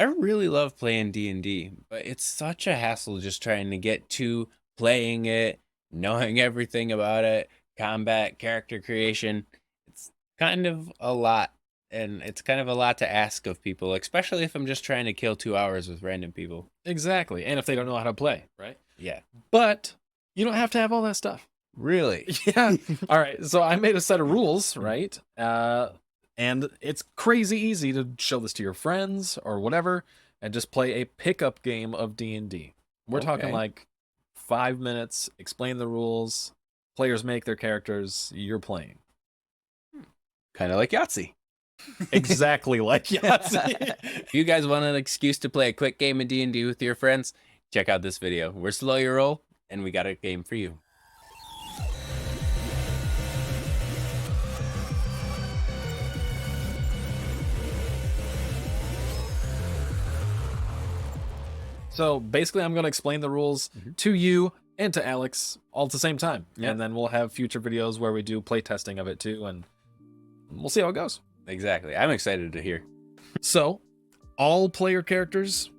I really love playing D&D, but it's such a hassle just trying to get to playing it, knowing everything about it, combat, character creation. It's kind of a lot, and it's kind of a lot to ask of people, especially if I'm just trying to kill 2 hours with random people. Exactly. And if they don't know how to play, right? Yeah. But you don't have to have all that stuff. Really? Yeah. All right. So I made a set of rules, right? And it's crazy easy to show this to your friends or whatever and just play a pickup game of D&D. We're talking Okay. like 5 minutes, explain the rules, players make their characters, you're playing. Kind of like Yahtzee. Exactly like Yahtzee. If you guys want an excuse to play a quick game of D&D with your friends, check out this video. We're Slow Your Roll, and we got a game for you. So basically, I'm going to explain the rules to you and to Alex all at the same time. Yeah. And then we'll have future videos where we do play testing of it too. And we'll see how it goes. Exactly. I'm excited to hear. So all player characters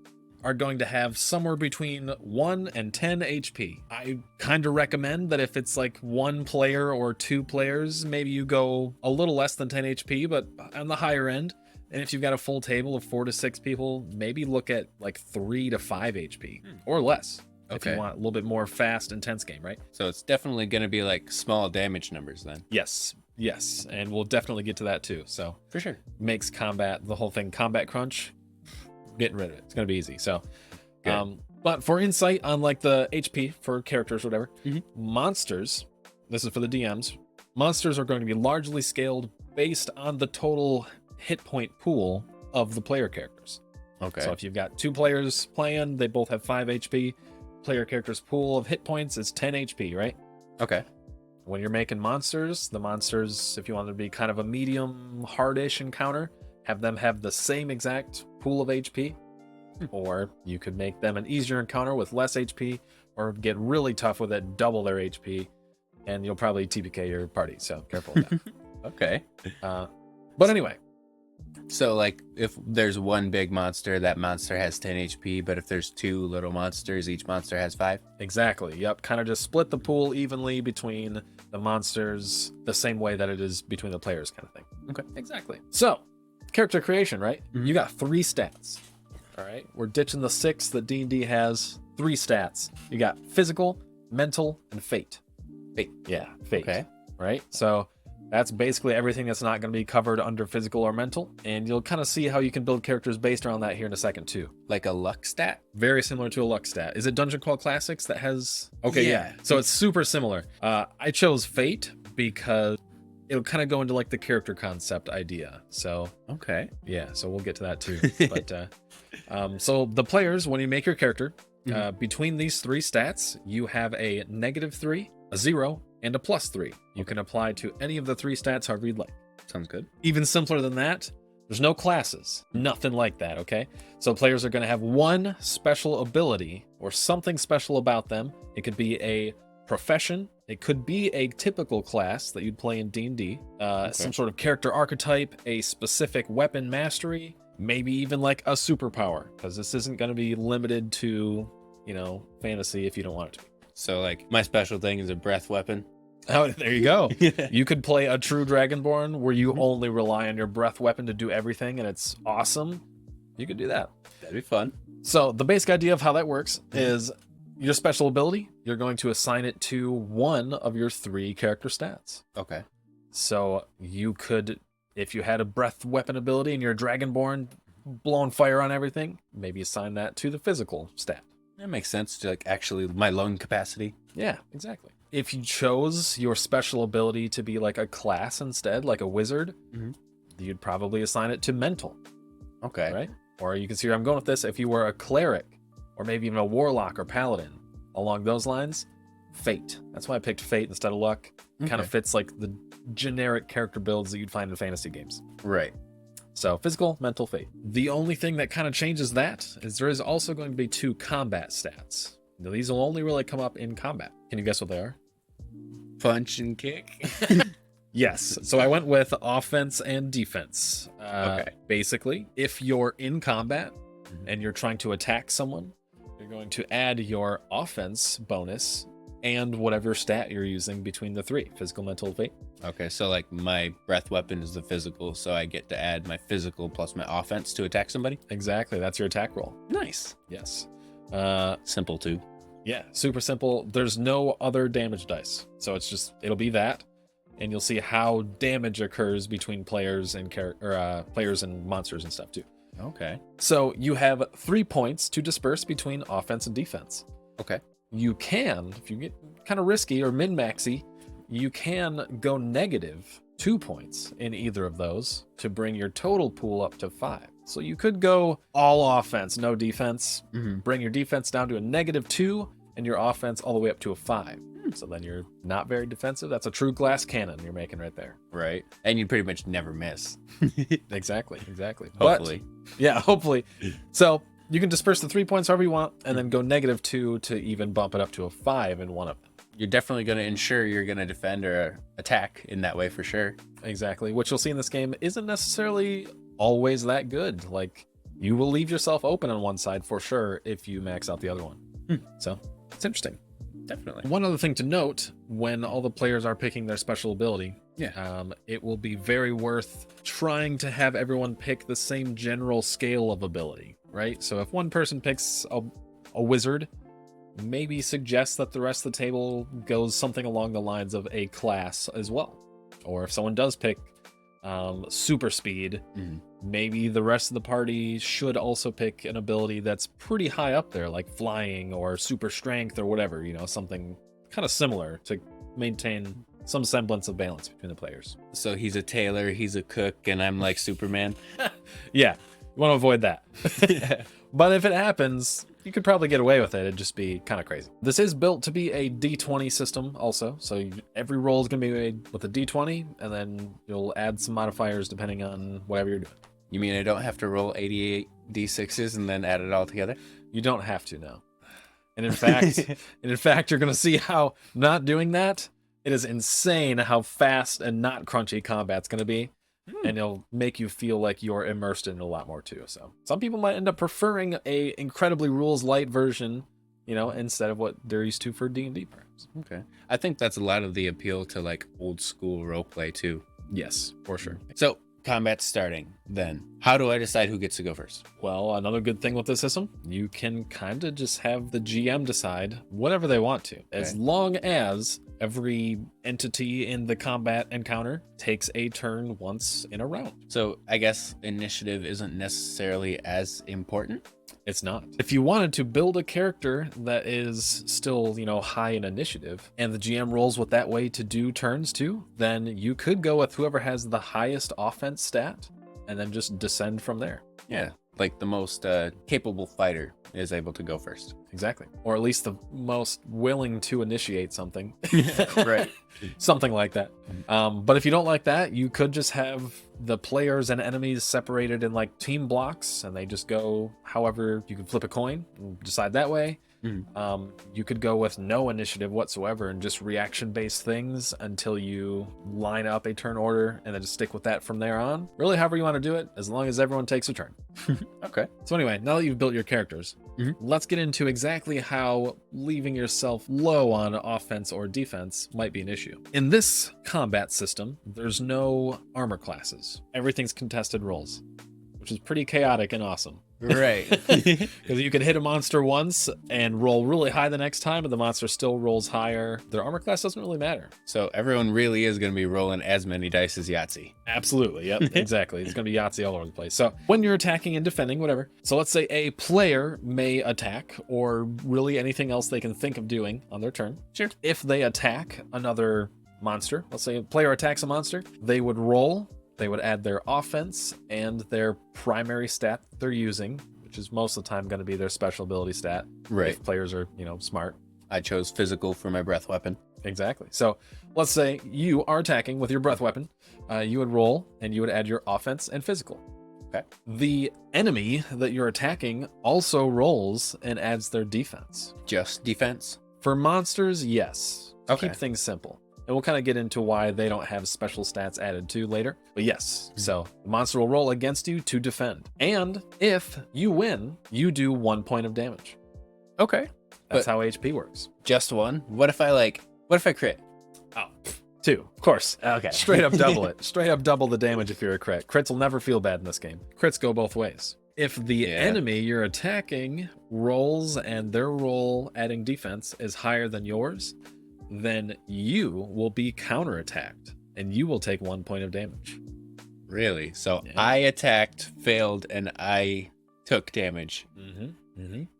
are going to have somewhere between 1 and 10 HP. I kind of recommend that if it's like 1 player or 2 players, maybe you go a little less than 10 HP, but on the higher end. And if you've got a full table of 4 to 6 people, maybe look at like 3 to 5 HP or less. If you want a little bit more fast, intense game, right? So it's definitely going to be like small damage numbers then. Yes. And we'll definitely get to that too. So For sure. makes combat, the whole thing, combat crunch, getting rid of it. It's going to be easy. So, but for insight on like the HP for characters, or whatever, monsters, this is for the DMs, monsters are going to be largely scaled based on the total hit point pool of the player characters. Okay. So if you've got 2 players playing, they both have 5 HP. Player character's pool of hit points is 10 HP, right? Okay. When you're making monsters, the monsters, if you want them to be kind of a medium, hardish encounter, have them have the same exact pool of HP. Or you could make them an easier encounter with less HP, or get really tough with it, double their HP, and you'll probably TPK your party. So careful with that. Okay. But anyway. So like if there's 1 big monster, that monster has 10 HP, but if there's 2 little monsters, each monster has 5? Exactly. Yep. Kind of just split the pool evenly between the monsters the same way that it is between the players, kind of thing. Okay. Exactly. So, character creation, right? You got 3 stats. All right. We're ditching the 6 that D&D has. 3 stats. You got physical, mental, and fate. Fate. Yeah, fate. Okay. Right? So that's basically everything that's not going to be covered under physical or mental. And you'll kind of see how you can build characters based around that here in a second, too. Like a luck stat? Very similar to a luck stat. Is it Dungeon Crawl Classics that has... Okay, yeah. So it's super similar. I chose fate because it'll kind of go into like the character concept idea. So... Okay. Yeah, so we'll get to that too. But so the players, when you make your character, between these 3 stats, you have a -3, a 0, and a +3. You can apply to any of the 3 stats however you'd like. Sounds good. Even simpler than that, there's no classes, nothing like that, okay? So players are going to have 1 special ability or something special about them. It could be a profession. It could be a typical class that you'd play in D&D, some sort of character archetype, a specific weapon mastery, maybe even like a superpower, because this isn't going to be limited to, you know, fantasy if you don't want it to be. So like my special thing is a breath weapon. Oh, there you go. You could play a true Dragonborn where you only rely on your breath weapon to do everything, and it's awesome. You could do that. That'd be fun. So the basic idea of how that works is your special ability, you're going to assign it to 1 of your 3 character stats. Okay. So you could, if you had a breath weapon ability and you're a Dragonborn blowing fire on everything, maybe assign that to the physical stat. That makes sense to like actually my lung capacity. Yeah, exactly. If you chose your special ability to be like a class instead, like a wizard, you'd probably assign it to mental. Okay. Right? Or you can see where I'm going with this. If you were a cleric, or maybe even a warlock or paladin, along those lines, fate. That's why I picked fate instead of luck. Kind of fits like the generic character builds that you'd find in fantasy games. Right. So physical, mental, fate. The only thing that kind of changes that is there is also going to be 2 combat stats. Now, these will only really come up in combat. Can you guess what they are? Punch and kick. Yes. So I went with offense and defense. Okay. Basically, if you're in combat, and you're trying to attack someone, you're going to add your offense bonus and whatever stat you're using between the three: physical, mental, fate. Okay, so like my breath weapon is the physical, so I get to add my physical plus my offense to attack somebody. Exactly, that's your attack roll. Nice. Yes. Simple too. Yeah, super simple. There's no other damage dice, so it'll be that, and you'll see how damage occurs between players and players and monsters and stuff too. Okay. So you have 3 points to disperse between offense and defense. Okay. You can, if you get kind of risky or min-maxy, you can go negative 2 points in either of those to bring your total pool up to 5. So you could go all offense, no defense, bring your defense down to a -2 and your offense all the way up to a 5. So then you're not very defensive. That's a true glass cannon you're making right there. Right. And you pretty much never miss. Exactly. Hopefully. Yeah, hopefully. So you can disperse the 3 points however you want and then go -2 to even bump it up to a 5 in one of them. You're definitely going to ensure you're going to defend or attack in that way for sure. Exactly. What you'll see in this game isn't necessarily always that good. Like, you will leave yourself open on one side for sure if you max out the other one. So it's interesting. Definitely. One other thing to note, when all the players are picking their special ability, it will be very worth trying to have everyone pick the same general scale of ability, right? So if one person picks a wizard, maybe suggest that the rest of the table goes something along the lines of a class as well. Or if someone does pick super speed, maybe the rest of the party should also pick an ability that's pretty high up there, like flying or super strength or whatever, something kind of similar to maintain some semblance of balance between the players. So he's a tailor, he's a cook, and I'm like Superman. Yeah, you want to avoid that. But if it happens, you could probably get away with it. It'd just be kind of crazy. This is built to be a D20 system also. So every roll is going to be made with a D20, and then you'll add some modifiers depending on whatever you're doing. You mean I don't have to roll 88 D6s and then add it all together? You don't have to, no. And in fact, you're going to see how not doing that, it is insane how fast and not crunchy combat's going to be. And it'll make you feel like you're immersed in it a lot more too. So some people might end up preferring a incredibly rules light version, instead of what they're used to for D&D perhaps. Okay. I think that's a lot of the appeal to like old school roleplay too. Yes, for sure. So combat's starting then. How do I decide who gets to go first? Well, another good thing with this system, you can kind of just have the GM decide whatever they want to, as long as every entity in the combat encounter takes a turn once in a round. So I guess initiative isn't necessarily as important. It's not. If you wanted to build a character that is still, high in initiative, and the GM rolls with that way to do turns too, then you could go with whoever has the highest offense stat and then just descend from there. Yeah, like the most capable fighter is able to go first. Exactly. Or at least the most willing to initiate something. Right. Something like that. But if you don't like that, you could just have the players and enemies separated in like team blocks, and they just go however. You can flip a coin and decide that way. You could go with no initiative whatsoever and just reaction-based things until you line up a turn order and then just stick with that from there on. Really, however you want to do it, as long as everyone takes a turn. Okay. So anyway, now that you've built your characters, let's get into exactly how leaving yourself low on offense or defense might be an issue. In this combat system, there's no armor classes. Everything's contested rolls, which is pretty chaotic and awesome. Right. Because you can hit a monster once and roll really high the next time, but the monster still rolls higher. Their armor class doesn't really matter. So everyone really is going to be rolling as many dice as Yahtzee. Absolutely. Yep. Exactly. It's going to be Yahtzee all over the place. So when you're attacking and defending, whatever. So let's say a player may attack, or really anything else they can think of doing on their turn. Sure. If they attack another monster, let's say a player attacks a monster, they would roll. They would add their offense and their primary stat they're using, which is most of the time going to be their special ability stat. Right. If players are, smart. I chose physical for my breath weapon. Exactly. So let's say you are attacking with your breath weapon. You would roll and you would add your offense and physical. Okay. The enemy that you're attacking also rolls and adds their defense. Just defense? For monsters, yes. Okay. Keep things simple. And we'll kind of get into why they don't have special stats added to later. But yes, so the monster will roll against you to defend. And if you win, you do 1 point of damage. Okay. That's how HP works. Just one? What if I crit? Oh, 2, of course. Okay. Straight up double it. Straight up double the damage if you're a crit. Crits will never feel bad in this game. Crits go both ways. If the enemy you're attacking rolls and their roll adding defense is higher than yours, then you will be counterattacked and you will take 1 point of damage. Really? So I attacked, failed, and I took damage.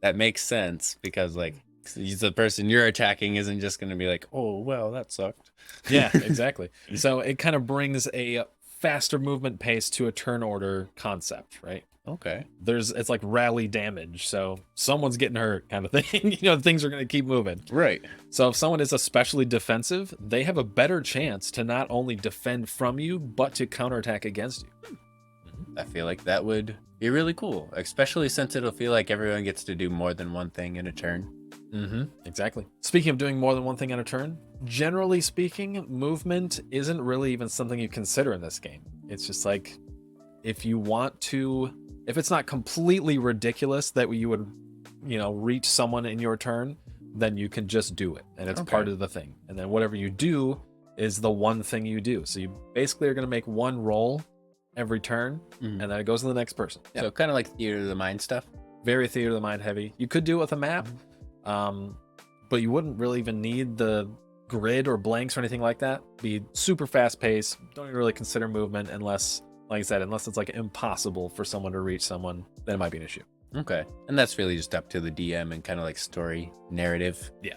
That makes sense because like the person you're attacking isn't just going to be like, oh, well, that sucked. Yeah, exactly. So it kind of brings a faster movement pace to a turn order concept, right? Okay. It's like rally damage. So someone's getting hurt kind of thing. Things are going to keep moving. Right. So if someone is especially defensive, they have a better chance to not only defend from you, but to counterattack against you. I feel like that would be really cool, especially since it'll feel like everyone gets to do more than one thing in a turn. Exactly. Speaking of doing more than one thing in a turn, generally speaking, movement isn't really even something you consider in this game. It's just like, if it's not completely ridiculous that you would, reach someone in your turn, then you can just do it. And it's part of the thing. And then whatever you do is the one thing you do. So you basically are going to make one roll every turn, and then it goes to the next person. So kind of like theater of the mind stuff. Very theater of the mind heavy. You could do it with a map, but you wouldn't really even need the grid or blanks or anything like that. Be super fast paced. Don't even really consider movement unless, like I said, unless it's like impossible for someone to reach someone, then it might be an issue. Okay. And that's really just up to the DM and kind of like story narrative. Yeah,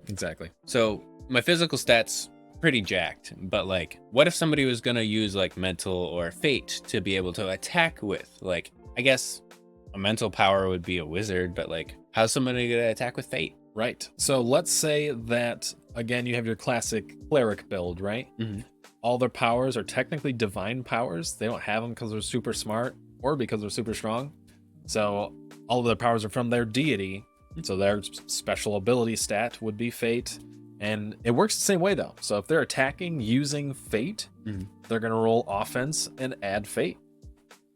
exactly. So my physical stats pretty jacked, but like what if somebody was going to use like mental or fate to be able to attack with? Like, I guess a mental power would be a wizard, but like how's somebody going to attack with fate? Right. So let's say that, again, you have your classic cleric build, right? All their powers are technically divine powers. They don't have them because they're super smart or because they're super strong. So all of their powers are from their deity. So their special ability stat would be fate. And it works the same way, though. So if they're attacking using fate, they're going to roll offense and add fate.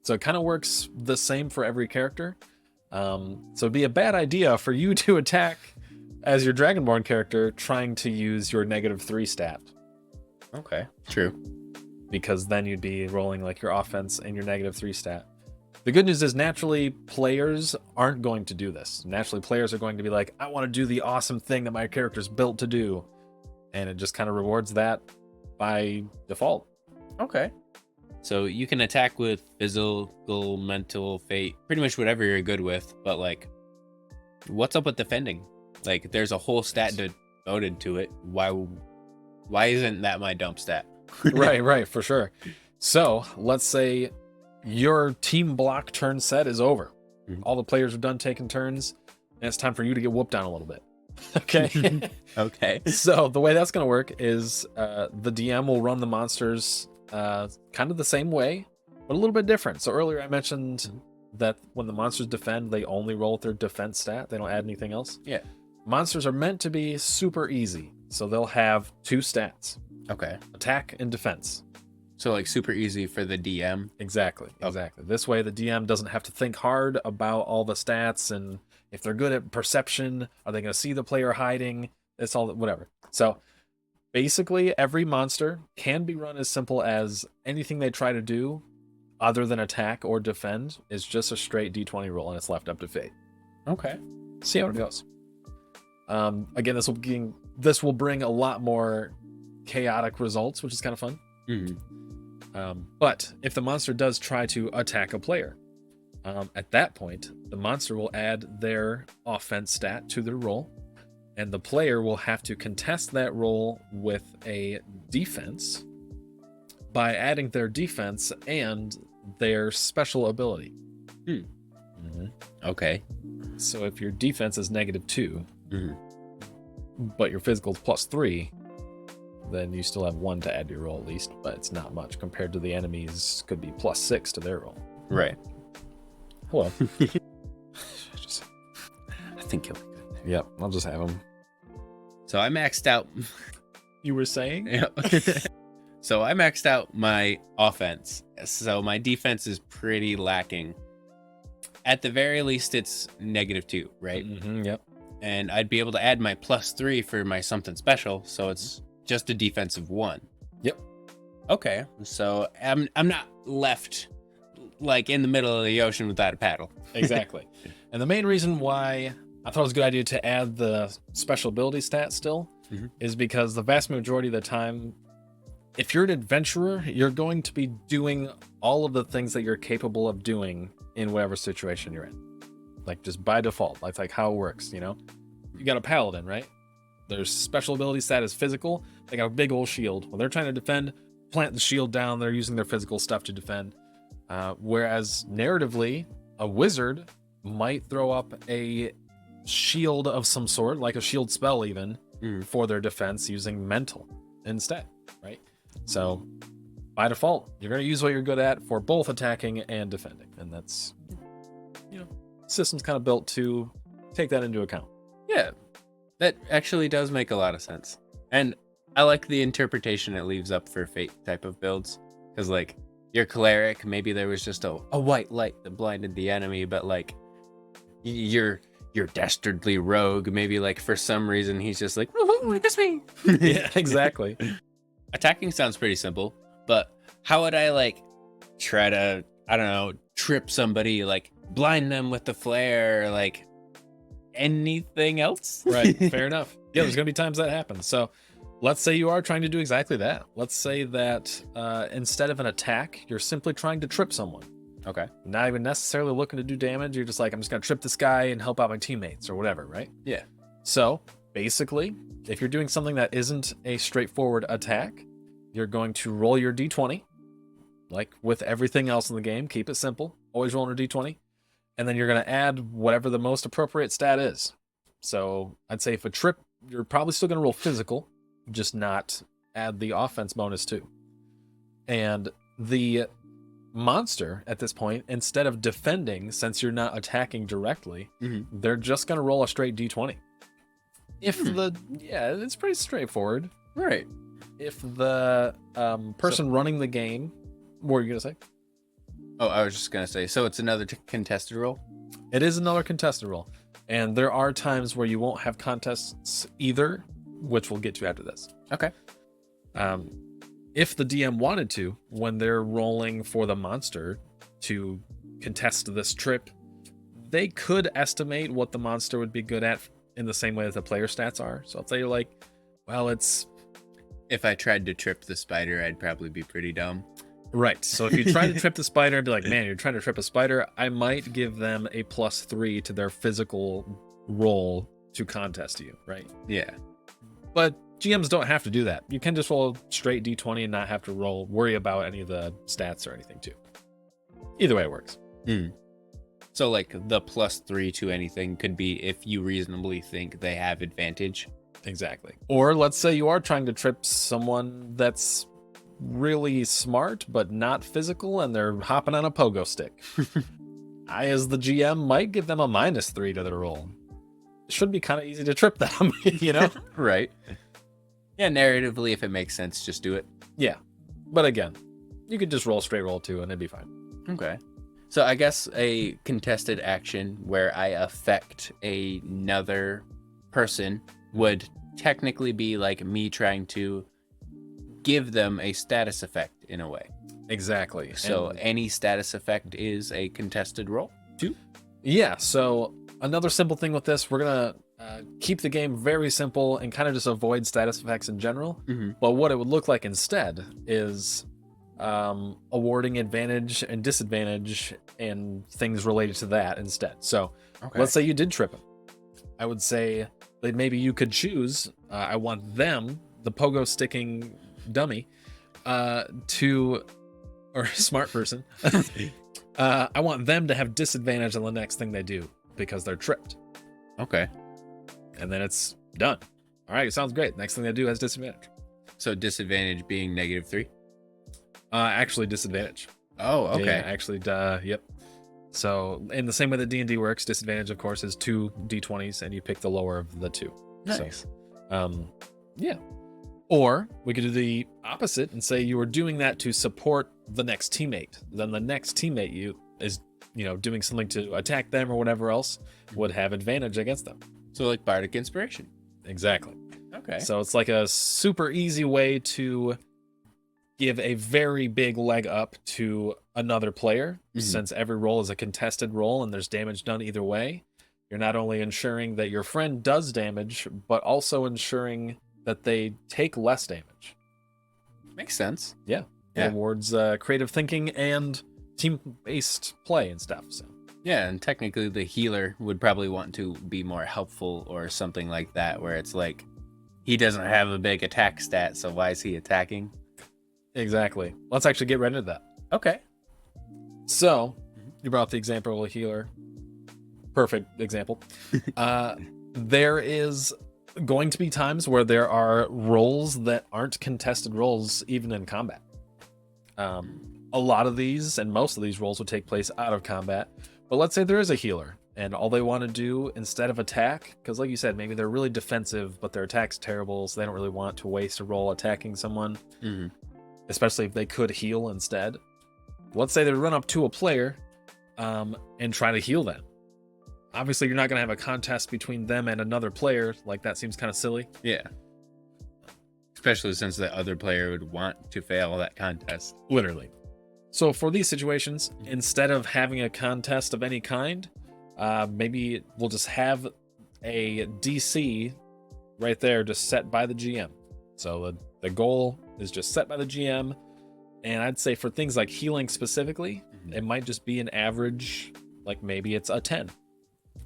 So it kind of works the same for every character. So it'd be a bad idea for you to attack as your Dragonborn character trying to use your -3 stat. Okay, true. Because then you'd be rolling like your offense and your -3 stat. The good news is naturally players aren't going to do this. Naturally players are going to be like, I want to do the awesome thing that my character's built to do. And it just kind of rewards that by default. Okay. So you can attack with physical, mental, fate, pretty much whatever you're good with. But like, what's up with defending? Like, there's a whole stat devoted to it. Why isn't that my dump stat? Right, for sure. So let's say your team block turn set is over. All the players are done taking turns, and it's time for you to get whooped down a little bit. Okay. Okay. So the way that's going to work is the DM will run the monsters kind of the same way, but a little bit different. So earlier I mentioned that when the monsters defend, they only roll with their defense stat. They don't add anything else. Yeah. Monsters are meant to be super easy. So they'll have 2 stats. Okay. Attack and defense. So like super easy for the DM. Exactly. This way the DM doesn't have to think hard about all the stats, and if they're good at perception, are they going to see the player hiding? It's all whatever. So basically every monster can be run as simple as anything they try to do other than attack or defend is just a straight D20 roll, and it's left up to fate. Okay. See how it goes. Again, this will bring a lot more chaotic results, which is kind of fun. But if the monster does try to attack a player, at that point, the monster will add their offense stat to their roll, and the player will have to contest that roll with a defense by adding their defense and their special ability. Okay. So if your defense is -2, but your physical is +3, then you still have 1 to add to your roll at least, but it's not much compared to the enemies. Could be +6 to their roll. Right. Hello. I think he'll be good there. Yep, I'll just have him. So I maxed out. You were saying? Yeah. So I maxed out my offense. So my defense is pretty lacking. At the very least, it's -2, right? Yep. And I'd be able to add my +3 for my something special. So it's just a defensive 1. Yep. Okay. So I'm not left like in the middle of the ocean without a paddle. Exactly. And the main reason why I thought it was a good idea to add the special ability stat still is because the vast majority of the time, if you're an adventurer, you're going to be doing all of the things that you're capable of doing in whatever situation you're in. Like just by default, that's like how it works, you know? You got a paladin, right? Their special ability stat is physical. They got a big old shield. When they're trying to defend, plant the shield down. They're using their physical stuff to defend. Whereas narratively, a wizard might throw up a shield of some sort, like a shield spell even, for their defense using mental instead, right? So by default, you're going to use what you're good at for both attacking and defending. And that's, you know, system's kind of built to take that into account. Yeah, that actually does make a lot of sense. And I like the interpretation it leaves up for fate type of builds. Because, like, your cleric, maybe there was just a white light that blinded the enemy, but, like, your dastardly rogue, maybe, like, for some reason, he's just like, woohoo, that's me. Yeah, exactly. Attacking sounds pretty simple, but how would I, like, try to, I don't know, trip somebody, like, blind them with the flare, like, anything else? Right, fair enough. Yeah, there's going to be times that happens. So let's say you are trying to do exactly that. Let's say that instead of an attack, you're simply trying to trip someone. Okay. Not even necessarily looking to do damage. You're just like, I'm just going to trip this guy and help out my teammates or whatever, right? Yeah. So basically, if you're doing something that isn't a straightforward attack, you're going to roll your d20. Like with everything else in the game, keep it simple. Always roll a d20. And then you're going to add whatever the most appropriate stat is. So I'd say if a trip, you're probably still going to roll physical, just not add the offense bonus too. And the monster at this point, instead of defending, since you're not attacking directly, they're just going to roll a straight d20. If it's pretty straightforward. Right. If the person running the game, what were you going to say? Oh, I was just going to say, so it's another contested roll? It is another contested roll. And there are times where you won't have contests either, which we'll get to after this. Okay. If the DM wanted to, when they're rolling for the monster to contest this trip, they could estimate what the monster would be good at in the same way that the player stats are. So if they're like, well, it's... If I tried to trip the spider, I'd probably be pretty dumb. Right. So if you try to trip the spider and be like, man, you're trying to trip a spider, I might give them a +3 to their physical roll to contest you, right? Yeah. But GMs don't have to do that. You can just roll straight d20 and not have to worry about any of the stats or anything too. Either way it works. So like the +3 to anything could be if you reasonably think they have advantage. Exactly. Or let's say you are trying to trip someone that's really smart but not physical and they're hopping on a pogo stick. I, as the GM, might give them a -3 to their roll. It should be kind of easy to trip them, you know? Right. Yeah, narratively, if it makes sense, just do it. Yeah. But again, you could just roll straight roll too and it'd be fine. Okay. So I guess a contested action where I affect another person would technically be like me trying to give them a status effect in a way. Exactly. So any status effect is a contested roll too? Yeah, so another simple thing with this, we're going to keep the game very simple and kind of just avoid status effects in general. But what it would look like instead is awarding advantage and disadvantage and things related to that instead. So let's say you did trip him. I would say that maybe you could choose, I want them, the pogo sticking dummy, or smart person, I want them to have disadvantage on the next thing they do because they're tripped. Okay. And then it's done. All right, sounds great. Next thing they do has disadvantage. So disadvantage being -3? Actually disadvantage. Oh, okay. Yeah, actually, yep. So in the same way that D&D works, disadvantage, of course, is 2 d20s, and you pick the lower of the two. Nice. So, yeah. Or we could do the opposite and say you were doing that to support the next teammate. Then the next teammate is doing something to attack them or whatever else would have advantage against them. So like bardic inspiration. Exactly. Okay. So it's like a super easy way to give a very big leg up to another player, since every roll is a contested roll and there's damage done either way. You're not only ensuring that your friend does damage, but also ensuring that they take less damage. Makes sense. Yeah. It rewards creative thinking and team-based play and stuff. So. Yeah, and technically the healer would probably want to be more helpful or something like that, where it's like, he doesn't have a big attack stat, so why is he attacking? Exactly. Let's actually get right into that. Okay. So, you brought up the example of a healer. Perfect example. There is going to be times where there are roles that aren't contested roles, even in combat. A lot of these, and most of these roles would take place out of combat. But let's say there is a healer, and all they want to do instead of attack, because like you said, maybe they're really defensive, but their attack's terrible, so they don't really want to waste a roll attacking someone, especially if they could heal instead. Let's say they run up to a player and try to heal them. Obviously, you're not going to have a contest between them and another player. Like, that seems kind of silly. Yeah. Especially since the other player would want to fail that contest. Literally. So for these situations, instead of having a contest of any kind, maybe we'll just have a DC right there just set by the GM. So the goal is just set by the GM. And I'd say for things like healing specifically, it might just be an average, like maybe it's a 10.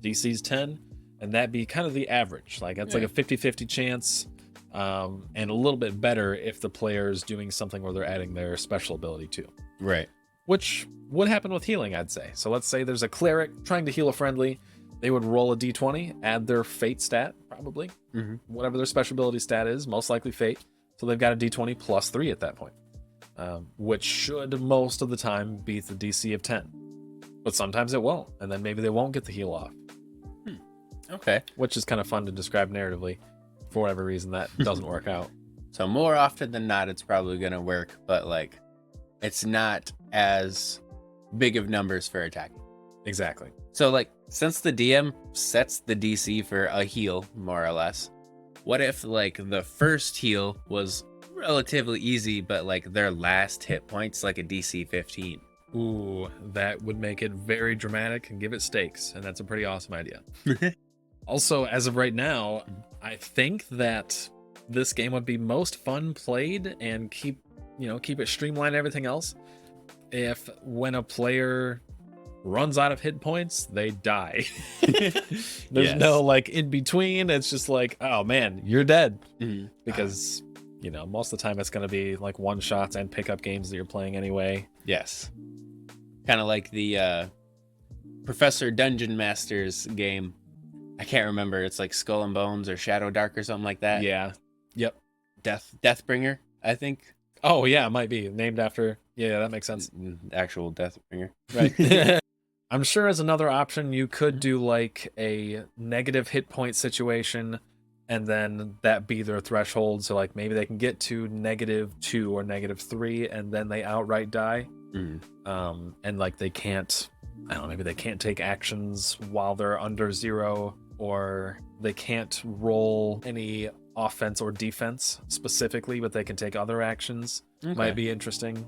DC's 10, and that'd be kind of the average. Like that's like a 50-50 chance, and a little bit better if the player is doing something where they're adding their special ability too. Right. Which would happen with healing, I'd say. So let's say there's a cleric trying to heal a friendly. They would roll a d20, add their fate stat, probably. Whatever their special ability stat is, most likely fate. So they've got a d20 plus 3 at that point, which should most of the time beat the DC of 10. But sometimes it won't, and then maybe they won't get the heal off. Okay. Which is kind of fun to describe narratively. For whatever reason, that doesn't work out. So more often than not, it's probably going to work, but like, it's not as big of numbers for attacking. Exactly. So like, since the DM sets the DC for a heal, more or less, what if like the first heal was relatively easy, but like their last hit points like a DC 15? Ooh, that would make it very dramatic and give it stakes, and that's a pretty awesome idea. Also, as of right now, I think that this game would be most fun played and keep it streamlined and everything else if when a player runs out of hit points, they die. There's no like in between. It's just like, oh man, you're dead. Because most of the time it's going to be like one shots and pickup games that you're playing anyway. Yes. Kind of like the Professor Dungeon Masters game. I can't remember. It's like Skull and Bones or Shadow Dark or something like that. Yeah. Yep. Deathbringer, I think. Oh yeah, it might be named after. Yeah, that makes sense. Actual Deathbringer. Right. I'm sure as another option, you could do like a negative hit point situation and then that be their threshold. So like maybe they can get to -2 or -3 and then they outright die. And like they can't, I don't know, maybe they can't take actions while they're under 0, or they can't roll any offense or defense specifically, but they can take other actions. Might be interesting.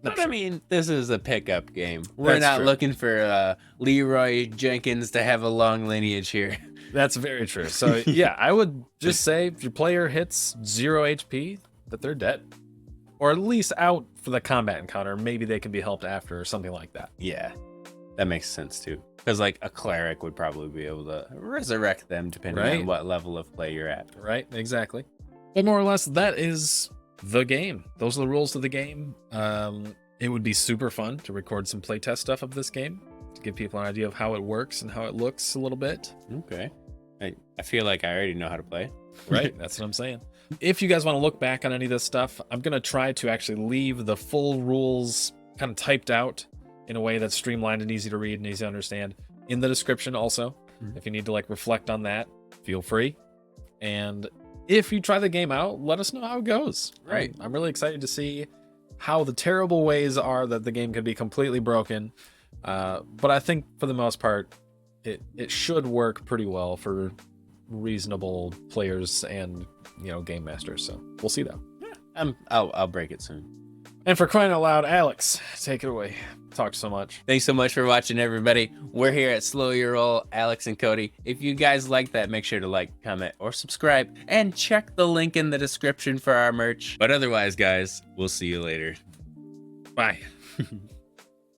But I mean, this is a pickup game. We're not looking for Leroy Jenkins to have a long lineage here. That's very true. So yeah, I would just say if your player hits 0 HP, that they're dead. Or at least out for the combat encounter. Maybe they can be helped after or something like that. Yeah, that makes sense too. Because like a cleric would probably be able to resurrect them depending on what level of play you're at. Right, exactly. Well, more or less, that is the game. Those are the rules of the game. It would be super fun to record some playtest stuff of this game to give people an idea of how it works and how it looks a little bit. Okay. I feel like I already know how to play. Right, that's what I'm saying. If you guys want to look back on any of this stuff, I'm going to try to actually leave the full rules kind of typed out in a way that's streamlined and easy to read and easy to understand in the description also. If you need to like reflect on that, feel free. And if you try the game out, let us know how it goes. Right. I'm really excited to see how the terrible ways are that the game could be completely broken. But I think for the most part, it should work pretty well for reasonable players and, you know, game masters. So we'll see though. I'll break it soon. And for crying out loud, Alex, take it away. Talked so much. Thanks so much for watching, everybody. We're here at Slow Your Roll, Alex and Cody. If you guys like that, make sure to like, comment, or subscribe, and check the link in the description for our merch. But otherwise, guys, we'll see you later. Bye.